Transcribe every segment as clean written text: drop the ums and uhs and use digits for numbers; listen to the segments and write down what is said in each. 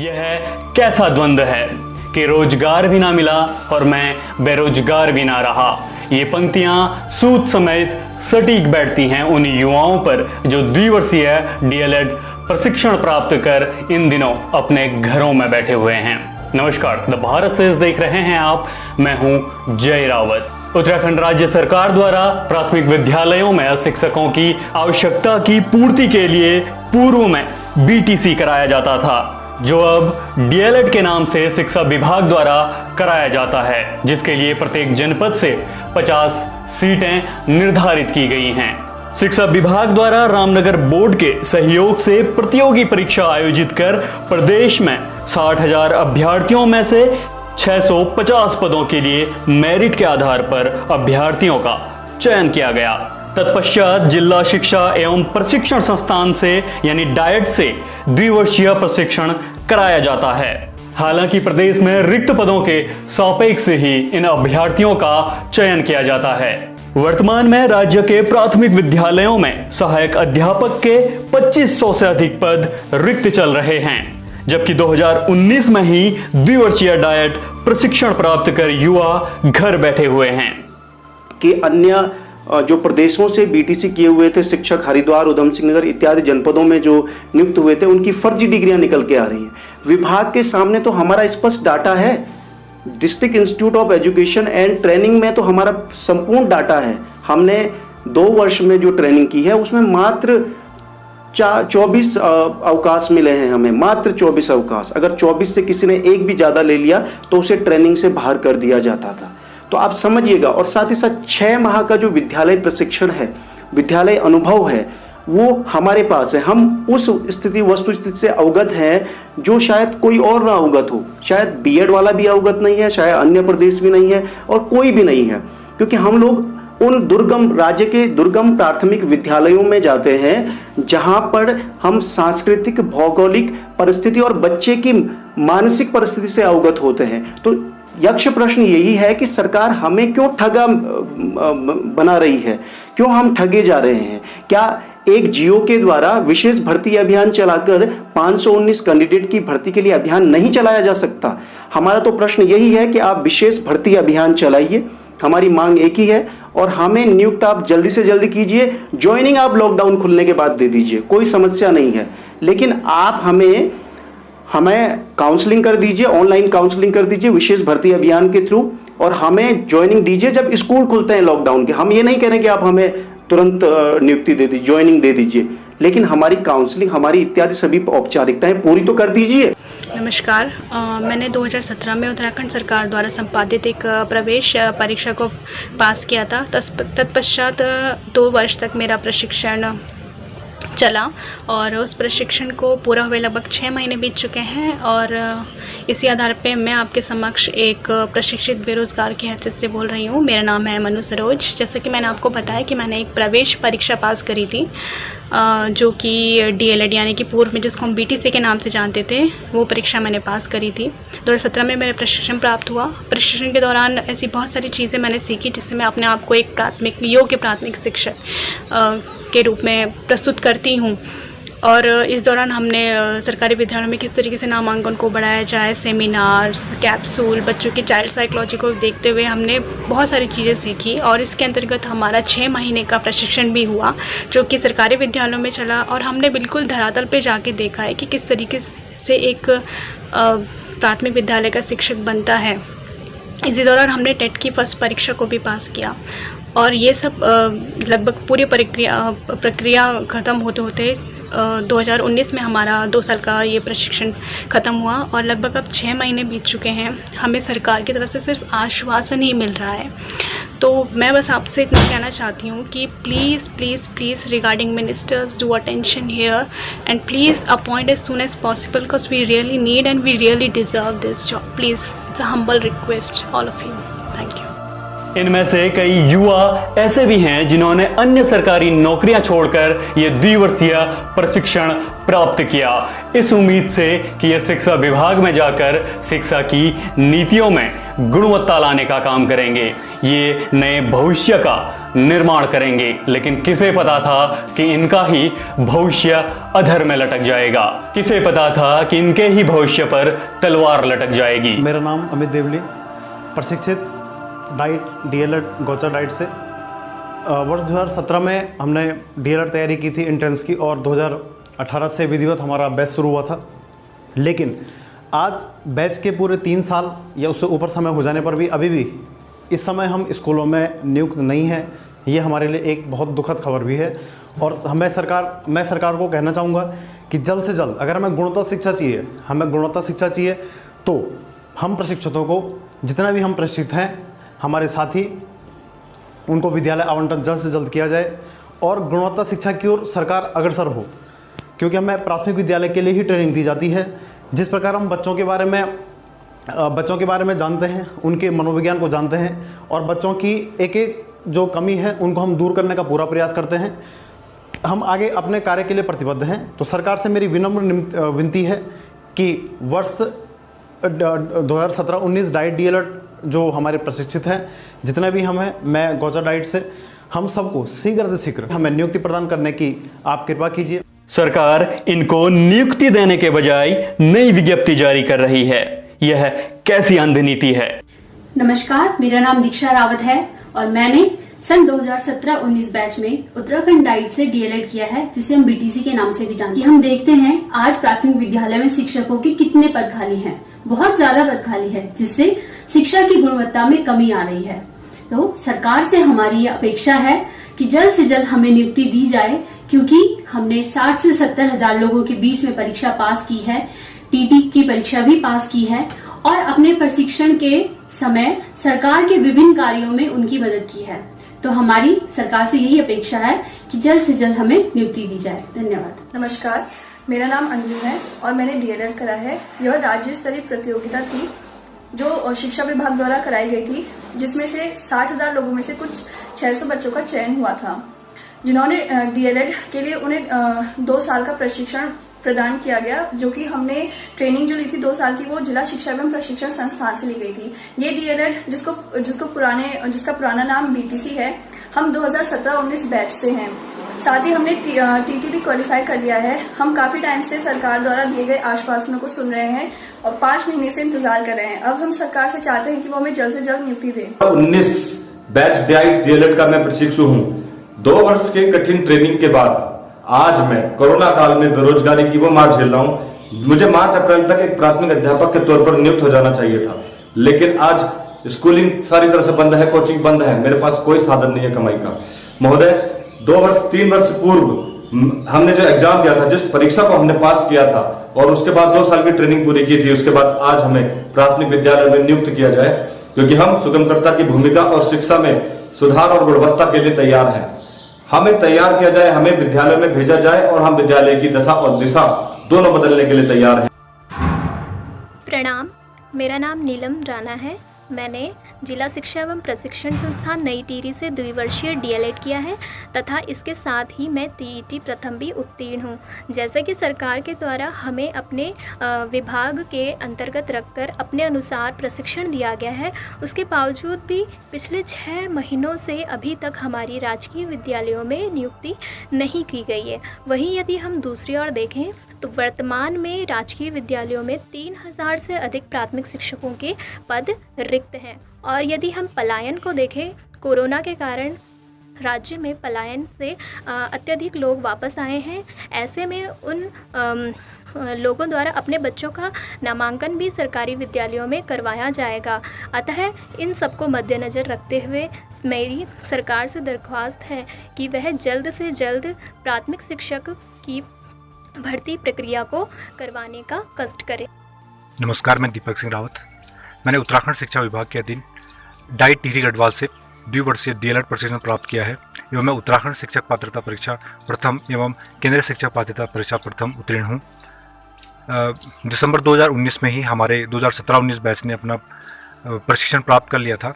यह कैसा द्वंद्व है कि रोजगार भी ना मिला और मैं बेरोजगार भी ना रहा। ये पंक्तियां सूत समेत सटीक बैठती हैं उन युवाओं पर जो द्विवर्षीय डीएलएड प्रशिक्षण प्राप्त कर इन दिनों अपने घरों में बैठे हुए हैं। नमस्कार, द भारत से देख रहे हैं आप। मैं हूं जय रावत। उत्तराखंड राज्य सरकार द्वारा प्राथमिक विद्यालयों में शिक्षकों की आवश्यकता की पूर्ति के लिए पूर्व में बीटीसी कराया जाता था, जो अब डीएलएड के नाम से शिक्षा विभाग द्वारा कराया जाता है, जिसके लिए प्रत्येक जनपद से 50 सीटें निर्धारित की गई हैं। शिक्षा विभाग द्वारा रामनगर बोर्ड के सहयोग से प्रतियोगी परीक्षा आयोजित कर प्रदेश में 60,000 अभ्यर्थियों में से 650 पदों के लिए मेरिट के आधार पर अभ्यर्थियों का चयन किया गया। तत्पश्चात जिला शिक्षा एवं प्रशिक्षण संस्थान से यानी डाइट से द्विवर्षीय प्रशिक्षण कराया जाता है। हालांकि प्रदेश में रिक्त पदों के सापेक्ष ही इन अभ्यर्थियों का चयन किया जाता है। वर्तमान में राज्य के प्राथमिक विद्यालयों में सहायक अध्यापक के 2500 से अधिक पद रिक्त चल रहे हैं, जबकि 2019 में ही द्विवर्षीय डाइट प्रशिक्षण प्राप्त कर युवा घर बैठे हुए हैं। कि अन्य जो प्रदेशों से बीटीसी किए हुए थे शिक्षक हरिद्वार, उधम सिंह नगर इत्यादि जनपदों में जो नियुक्त हुए थे, उनकी फर्जी डिग्रियां निकल के आ रही हैं। विभाग के सामने तो हमारा स्पष्ट डाटा है। District institute of education and training में तो हमारा संपूर्ण डाटा है। हमने 2 वर्ष में जो ट्रेनिंग की है उसमें मात्र 24 अवकाश मिले हैं हमें, मात्र 24 अवकाश। अगर 24 से किसी ने एक भी ज़्यादा ले लिया तो उसे ट्रेनिंग से बाहर कर दिया जाता था। तो आप समझिएगा। और साथ ही साथ 6 माह का जो विद्यालय प्रशिक्षण है, विद्यालय अनुभव है, वो हमारे पास है। हम उस वस्तु स्थिति से अवगत हैं जो शायद कोई और ना अवगत हो। शायद बीएड वाला भी अवगत नहीं है, शायद अन्य प्रदेश भी नहीं है और कोई भी नहीं है, क्योंकि हम लोग उन राज्य के दुर्गम प्राथमिक विद्यालयों में जाते हैं जहां पर हम सांस्कृतिक, भौगोलिक परिस्थिति और बच्चे की मानसिक परिस्थिति से अवगत होते हैं। तो यक्ष प्रश्न यही है कि सरकार हमें क्यों ठगा बना रही है, क्यों हम ठगे जा रहे हैं। क्या एक जियो के द्वारा विशेष भर्ती अभियान चलाकर 519 कैंडिडेट की भर्ती के लिए अभियान नहीं चलाया जा सकता? हमारा तो प्रश्न यही है कि आप विशेष भर्ती अभियान चलाइए, हमारी मांग एक ही है। और हमें नियुक्त आप जल्दी से जल्दी कीजिए। ज्वाइनिंग आप लॉकडाउन खुलने के बाद दे दीजिए, कोई समस्या नहीं है। लेकिन आप हमें काउंसलिंग कर दीजिए, ऑनलाइन काउंसलिंग कर दीजिए विशेष भर्ती अभियान के थ्रू, और हमें ज्वाइनिंग दीजिए जब स्कूल खुलते हैं लॉकडाउन के। हम ये नहीं कह रहे कि आप हमें तुरंत नियुक्ति दे दीजिए, ज्वाइनिंग दे दीजिए, लेकिन हमारी काउंसलिंग, हमारी इत्यादि सभी औपचारिकताएं पूरी तो कर दीजिए। नमस्कार, मैंने 2017 में उत्तराखंड सरकार द्वारा संपादित एक प्रवेश परीक्षा को पास किया था। तत्पश्चात 2 वर्ष तक मेरा प्रशिक्षण चला और उस प्रशिक्षण को पूरा हुए लगभग 6 महीने बीत चुके हैं। और इसी आधार पे मैं आपके समक्ष एक प्रशिक्षित बेरोज़गार की हैसियत से बोल रही हूँ। मेरा नाम है मनु सरोज। जैसा कि मैंने आपको बताया कि मैंने एक प्रवेश परीक्षा पास करी थी, जो कि डीएलएड यानी कि पूर्व में जिसको हम बीटीसी के नाम से जानते थे, वो परीक्षा मैंने पास करी थी। 2017 में मेरा प्रशिक्षण प्राप्त हुआ। प्रशिक्षण के दौरान ऐसी बहुत सारी चीज़ें मैंने सीखी जिससे मैं अपने आप को एक योग्य प्राथमिक शिक्षक के रूप में प्रस्तुत करती हूँ। और इस दौरान हमने सरकारी विद्यालयों में किस तरीके से नामांकन को बढ़ाया जाए, सेमिनार्स, कैप्सूल, बच्चों की चाइल्ड साइकोलॉजी को देखते हुए हमने बहुत सारी चीज़ें सीखी। और इसके अंतर्गत हमारा 6 महीने का प्रशिक्षण भी हुआ, जो कि सरकारी विद्यालयों में चला। और हमने बिल्कुल धरातल पे जाके देखा है कि किस तरीके से एक प्राथमिक विद्यालय का शिक्षक बनता है। इसी दौरान हमने टेट की फर्स्ट परीक्षा को भी पास किया। और ये सब लगभग पूरी प्रक्रिया ख़त्म होते होते 2019 में हमारा 2 साल का ये प्रशिक्षण ख़त्म हुआ। और लगभग अब 6 महीने बीत चुके हैं। हमें सरकार की तरफ से सिर्फ आश्वासन ही मिल रहा है। तो मैं बस आपसे इतना कहना चाहती हूँ कि please please please regarding ministers do attention here and please appoint as soon as possible, because we really need and we really deserve this job. Please, it's a humble request all of you. Thank you. इनमें से कई युवा ऐसे भी हैं जिन्होंने अन्य सरकारी नौकरियां छोड़कर ये द्विवर्षीय प्रशिक्षण प्राप्त किया, इस उम्मीद से कि ये शिक्षा विभाग में जाकर शिक्षा की नीतियों में गुणवत्ता लाने का काम करेंगे। ये नए भविष्य का निर्माण करेंगे। लेकिन किसे पता था कि इनका ही भविष्य अधर में लटक जाएगा, किसे पता था कि इनके ही भविष्य पर तलवार लटक जाएगी। मेरा नाम अमित देवली, प्रशिक्षित डाइट डीएलएड गौचर डाइट से। वर्ष 2017 में हमने डीएलएड तैयारी की थी एंट्रेंस की, और 2018 से विधिवत हमारा बैच शुरू हुआ था। लेकिन आज बैच के पूरे 3 साल या उससे ऊपर समय हो जाने पर भी अभी भी इस समय हम स्कूलों में नियुक्त नहीं हैं। ये हमारे लिए एक बहुत दुखद खबर भी है। और मैं सरकार को कहना चाहूँगा कि जल्द से जल्द, अगर हमें गुणवत्ता शिक्षा चाहिए तो हम प्रशिक्षकों को, जितना भी हम प्रशिक्षित हैं, हमारे साथी, उनको विद्यालय आवंटन जल्द से जल्द किया जाए और गुणवत्ता शिक्षा की ओर सरकार अग्रसर हो। क्योंकि हमें प्राथमिक विद्यालय के लिए ही ट्रेनिंग दी जाती है। जिस प्रकार हम बच्चों के बारे में जानते हैं, उनके मनोविज्ञान को जानते हैं और बच्चों की एक एक जो कमी है उनको हम दूर करने का पूरा प्रयास करते हैं। हम आगे अपने कार्य के लिए प्रतिबद्ध हैं। तो सरकार से मेरी विनम्र विनती है कि वर्ष 2017-19 डाइट डीएलएड जो हमारे प्रशिक्षित हैं, जितने भी हम हैं, मैं गौचर डाइट से, हम सबको शीघ्र से शीघ्र हमें नियुक्ति प्रदान करने की आप कृपा कीजिए। सरकार इनको नियुक्ति देने के बजाय नई विज्ञप्ति जारी कर रही है। यह कैसी अंध नीति है? नमस्कार, मेरा नाम दीक्षा रावत है और मैंने सन 2017-19 बैच में उत्तराखंड डाइट से डीएलएड किया है, जिसे हम बीटीसी के नाम से भी जानते हैं। हम देखते हैं आज प्राथमिक विद्यालय में शिक्षकों के कितने पद खाली हैं, बहुत ज्यादा पद खाली है, जिससे शिक्षा की गुणवत्ता में कमी आ रही है। तो सरकार से हमारी ये अपेक्षा है कि जल्द से जल्द हमें नियुक्ति दी जाए, क्योंकि हमने 60 से 70 हजार लोगों के बीच में परीक्षा पास की है, टीटी की परीक्षा भी पास की है और अपने प्रशिक्षण के समय सरकार के विभिन्न कार्यों में उनकी मदद की है। तो हमारी सरकार से यही अपेक्षा है कि जल्द से जल्द हमें नियुक्ति दी जाए। धन्यवाद। नमस्कार, मेरा नाम अंजू है और मैंने डीएलएड करा है। यह राज्य स्तरीय प्रतियोगिता थी जो शिक्षा विभाग द्वारा कराई गई थी, जिसमें से 60,000 लोगों में से कुछ 600 बच्चों का चयन हुआ था, जिन्होंने डीएलएड के लिए उन्हें 2 साल का प्रशिक्षण प्रदान किया गया। जो कि हमने ट्रेनिंग जो ली थी 2 साल की, वो जिला शिक्षा एवं प्रशिक्षण संस्थान से ली गई थी। ये डीएलएड जिसका पुराना नाम बीटीसी है, हम 2017-19 बैच से हैं। साथ ही हमने टीटी भी क्वालिफाई कर लिया है। हम काफी टाइम से सरकार द्वारा दिए गए आश्वासनों को सुन रहे हैं और 5 महीने से इंतजार कर रहे हैं। अब हम सरकार से चाहते हैं कि वो हमें जल्द से जल्द नियुक्ति दे। 19 बैच डाइट डीएलएड का मैं प्रशिक्षु हूँ। 2 वर्ष के कठिन ट्रेनिंग के बाद आज मैं कोरोना काल में बेरोजगारी की वो मार झेल रहा हूँ। मुझे मार्च अप्रैल तक एक प्राथमिक अध्यापक के तौर पर नियुक्त हो जाना चाहिए था, लेकिन आज स्कूलिंग सारी तरह से बंद है, कोचिंग बंद है, मेरे पास कोई साधन नहीं है कमाई का। महोदय, 3 वर्ष पूर्व हमने जो एग्जाम दिया था, जिस परीक्षा को हमने पास किया था और उसके बाद 2 साल की ट्रेनिंग पूरी की थी, उसके बाद आज हमें प्राथमिक विद्यालय में नियुक्त किया जाए, क्योंकि हम सुगमकर्ता की भूमिका और शिक्षा में सुधार और गुणवत्ता के लिए तैयार हैं। हमें तैयार किया जाए, हमें विद्यालय में भेजा जाए और हम विद्यालय की दशा और दिशा दोनों बदलने के लिए तैयार हैं। प्रणाम, मेरा नाम नीलम राणा है। मैंने जिला शिक्षा एवं प्रशिक्षण संस्थान नई टिहरी से 2 वर्षीय डीएलएड किया है तथा इसके साथ ही मैं टीईटी प्रथम भी उत्तीर्ण हूँ। जैसा कि सरकार के द्वारा हमें अपने विभाग के अंतर्गत रखकर अपने अनुसार प्रशिक्षण दिया गया है, उसके बावजूद भी पिछले 6 महीनों से अभी तक हमारी राजकीय विद्यालयों में नियुक्ति नहीं की गई है। वहीं यदि हम दूसरी ओर देखें तो वर्तमान में राजकीय विद्यालयों में 3000 से अधिक प्राथमिक शिक्षकों के पद रिक्त हैं। और यदि हम पलायन को देखें, कोरोना के कारण राज्य में पलायन से अत्यधिक लोग वापस आए हैं। ऐसे में उन लोगों द्वारा अपने बच्चों का नामांकन भी सरकारी विद्यालयों में करवाया जाएगा। अतः इन सबको मद्देनज़र रखते हुए मेरी सरकार से दरख्वास्त है कि वह जल्द से जल्द प्राथमिक शिक्षक की भर्ती प्रक्रिया को करवाने का कष्ट करे। नमस्कार, मैं दीपक सिंह रावत। मैंने उत्तराखंड शिक्षा विभाग के अधीन डाइट टिहरी गढ़वाल से 2 वर्षीय डीएलएड प्रशिक्षण प्राप्त किया है एवं मैं उत्तराखंड शिक्षक पात्रता परीक्षा प्रथम एवं केंद्रीय शिक्षक पात्रता परीक्षा प्रथम उत्तीर्ण हूँ। दिसंबर 2019 में ही हमारे 2017-19 बैच ने अपना प्रशिक्षण प्राप्त कर लिया था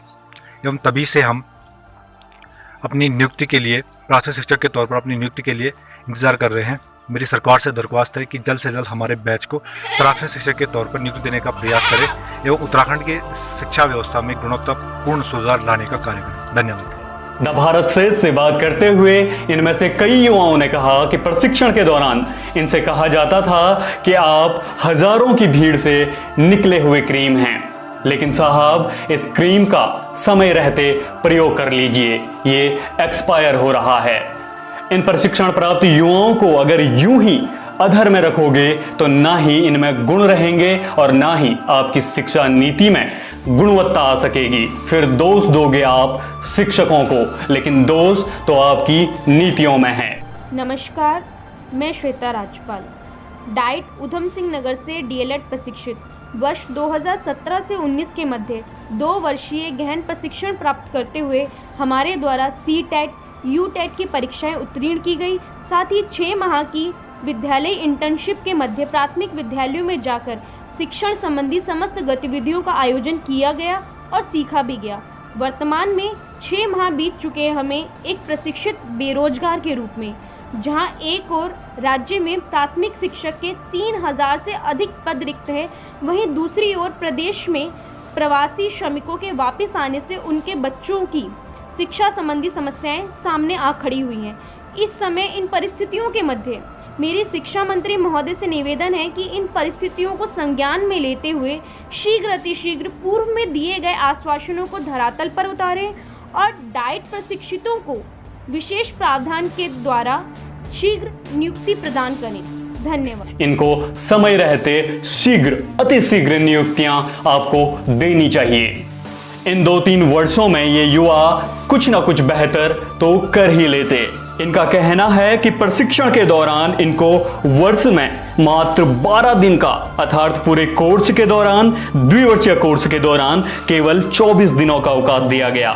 एवं तभी से हम अपनी नियुक्ति के लिए, प्राथमिक शिक्षक के तौर पर अपनी नियुक्ति के लिए इंतजार कर रहे हैं। मेरी सरकार से दरख्वास्त है कि जल्द से जल्द हमारे बैच को प्राथमिक शिक्षक के तौर पर नियुक्ति देने का प्रयास करें एवं उत्तराखंड की शिक्षा व्यवस्था में गुणवत्तापूर्ण सुधार लाने का कार्य करें। धन्यवाद। द भारत से बात करते हुए इनमें से कई युवाओं ने कहा कि प्रशिक्षण के दौरान इनसे कहा जाता था कि आप हजारों की भीड़ से निकले हुए क्रीम हैं, लेकिन साहब इस क्रीम का समय रहते प्रयोग कर लीजिए, ये एक्सपायर हो रहा है। इन प्रशिक्षण प्राप्त युवाओं को अगर यूं ही अधर में रखोगे तो ना ही इनमें गुण रहेंगे और ना ही आपकी शिक्षा नीति में गुणवत्ता आ सकेगी। फिर दोष दोगे आप शिक्षकों को, लेकिन दोष तो आपकी नीतियों में है। नमस्कार, मैं श्वेता राजपाल, डाइट उधम सिंह नगर से डीएलएड प्रशिक्षित वर्ष 2017 से 19 के मध्य 2 वर्षीय गहन प्रशिक्षण प्राप्त करते हुए हमारे द्वारा सी-टेट, यू-टेट की परीक्षाएं उत्तीर्ण की गई। साथ ही 6 माह की विद्यालय इंटर्नशिप के मध्य प्राथमिक विद्यालयों में जाकर शिक्षण संबंधी समस्त गतिविधियों का आयोजन किया गया और सीखा भी गया। वर्तमान में 6 माह बीत चुके हैं हमें एक प्रशिक्षित बेरोजगार के रूप में, जहां एक और राज्य में प्राथमिक शिक्षक के 3000 से अधिक पद रिक्त हैं, वहीं दूसरी ओर प्रदेश में प्रवासी श्रमिकों के वापस आने से उनके बच्चों की शिक्षा संबंधी समस्याएं सामने आ खड़ी हुई हैं। इस समय इन परिस्थितियों के मध्य मेरी शिक्षा मंत्री महोदय से निवेदन है कि इन परिस्थितियों को संज्ञान में लेते हुए शीघ्र अतिशीघ्र पूर्व में दिए गए आश्वासनों को धरातल पर उतारें और डाइट प्रशिक्षितों को विशेष प्रावधान के द्वारा शीघ्र नियुक्ति प्रदान करें। धन्यवाद। इनको समय रहते शीघ्र अतिशीघ्र नियुक्तियां आपको देनी चाहिए। इन 2-3 वर्षों में ये युवा कुछ ना कुछ बेहतर तो कर ही लेते। इनका कहना है कि प्रशिक्षण के दौरान इनको वर्ष में मात्र 12 दिन का अर्थात पूरे कोर्स के दौरान, द्विवर्षीय कोर्स के दौरान केवल 24 दिनों का अवकाश दिया गया।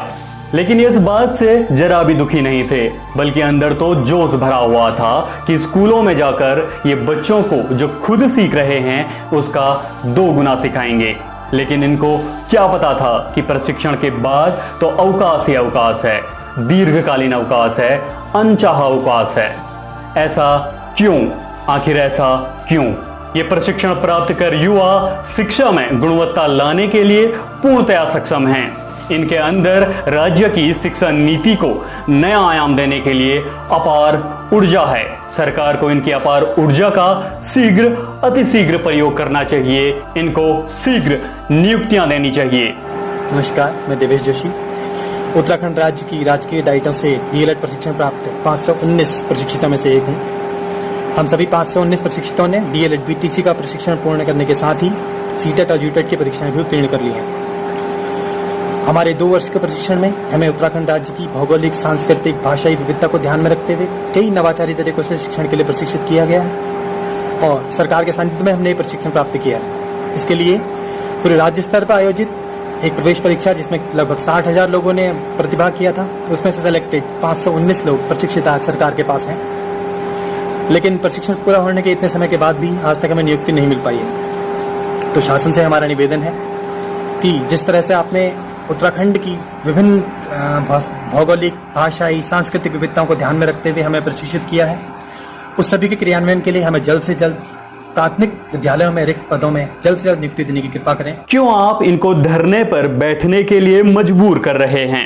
लेकिन इस बात से जरा भी दुखी नहीं थे, बल्कि अंदर तो जोश भरा हुआ था कि स्कूलों में जाकर ये बच्चों को जो खुद सीख रहे हैं उसका 2 गुना सिखाएंगे। लेकिन इनको क्या पता था कि प्रशिक्षण के बाद तो अवकाश ही अवकाश है, दीर्घकालीन अवकाश है, अनचाहा अवकाश है। ऐसा क्यों? आखिर ऐसा क्यों? ये प्रशिक्षण प्राप्त कर युवा शिक्षा में गुणवत्ता लाने के लिए पूर्णतया सक्षम हैं। इनके अंदर राज्य की शिक्षा नीति को नया आयाम देने के लिए अपार ऊर्जा है। सरकार को इनकी अपार ऊर्जा का शीघ्र अतिशीघ्र प्रयोग करना चाहिए। इनको शीघ्र नियुक्तियां देनी चाहिए। नमस्कार, मैं देवेश जोशी उत्तराखंड राज्य की राजकीय डाइटों से डीएलएड प्रशिक्षण प्राप्त 519 प्रशिक्षितों में से एक हूँ। हम सभी 519 प्रशिक्षितों ने डीएलएड बीटीसी का प्रशिक्षण पूर्ण करने के साथ ही सीटेट और यूटेट की परीक्षाएं भी उत्तीर्ण कर ली हैं। हमारे 2 वर्ष के प्रशिक्षण में हमें उत्तराखंड राज्य की भौगोलिक, सांस्कृतिक, भाषाई विविधता को ध्यान में रखते हुए कई नवाचारी तरीकों से शिक्षण के लिए प्रशिक्षित किया गया है और सरकार के सानिध्य में हमने ये प्रशिक्षण प्राप्त किया है। इसके लिए पूरे राज्य स्तर पर आयोजित एक प्रवेश परीक्षा जिसमें लगभग 60,000 लोगों ने प्रतिभाग किया था, उसमें से सिलेक्टेड 519 लोग प्रशिक्षित आज सरकार के पास हैं। लेकिन प्रशिक्षण पूरा होने के इतने समय के बाद भी आज तक हमें नियुक्ति नहीं मिल पाई है। तो शासन से हमारा निवेदन है कि जिस तरह से आपने उत्तराखंड की विभिन्न भौगोलिक, भाषाई, सांस्कृतिक विविधताओं को ध्यान में रखते हुए हमें प्रशिक्षित किया है, उस सभी के क्रियान्वयन के लिए हमें जल्द से जल्द प्राथमिक विद्यालयों में रिक्त पदों में जल्द से जल्द नियुक्ति देने की कृपा करें। क्यों आप इनको धरने पर बैठने के लिए मजबूर कर रहे हैं?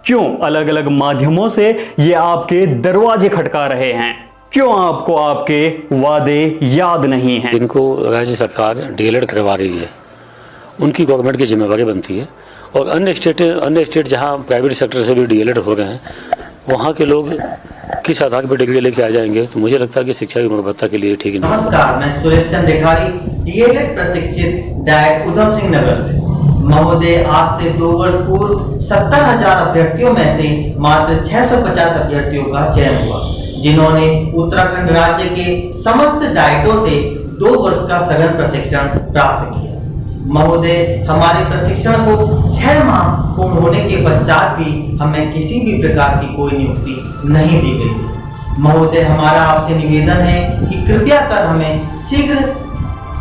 क्यों अलग अलग माध्यमों से ये आपके दरवाजे खटका रहे हैं? क्यों आपको आपके वादे याद नहीं हैं? इनको राज्य सरकार डीएलएड करवा रही है, उनकी गवर्नमेंट की जिम्मेवारी बनती है। और अन्य स्टेट जहां प्राइवेट सेक्टर से भी डीएलएड हो रहे हैं, वहां के लोग किस आधार पर डिग्री लेके आ जाएंगे? तो मुझे लगता है कि शिक्षा की गुणवत्ता के लिए ठीक नहीं। नमस्कार, मैं सुरेश चंद्र रेखारी, डीएलएड प्रशिक्षित डाइट उधम सिंह नगर से। महोदय, आज से 2 वर्ष पूर्व 70,000 अभ्यर्थियों में से मात्र 650 अभ्यर्थियों का चयन हुआ, जिन्होंने उत्तराखंड राज्य के समस्त डाइटों से 2 वर्ष का सघन प्रशिक्षण प्राप्त किया। महोदय, हमारे प्रशिक्षण को 6 माह पूर्ण होने के पश्चात भी हमें किसी भी प्रकार की कोई नियुक्ति नहीं दी गई। महोदय, हमारा आपसे निवेदन है कि कृपया कर हमें शीघ्र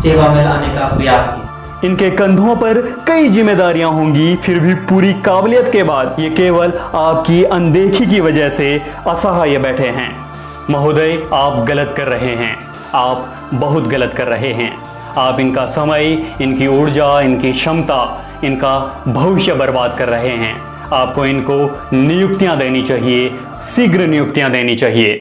सेवा में लाने का प्रयास कीजिए। इनके कंधों पर कई जिम्मेदारियां होंगी, फिर भी पूरी काबिलियत के बाद ये केवल आपकी अनदेखी की वजह से असहाय बैठे हैं। महोदय, आप गलत कर रहे हैं, आप बहुत गलत कर रहे हैं। आप इनका समय, इनकी ऊर्जा, इनकी क्षमता, इनका भविष्य बर्बाद कर रहे हैं। आपको इनको नियुक्तियां देनी चाहिए, शीघ्र नियुक्तियां देनी चाहिए।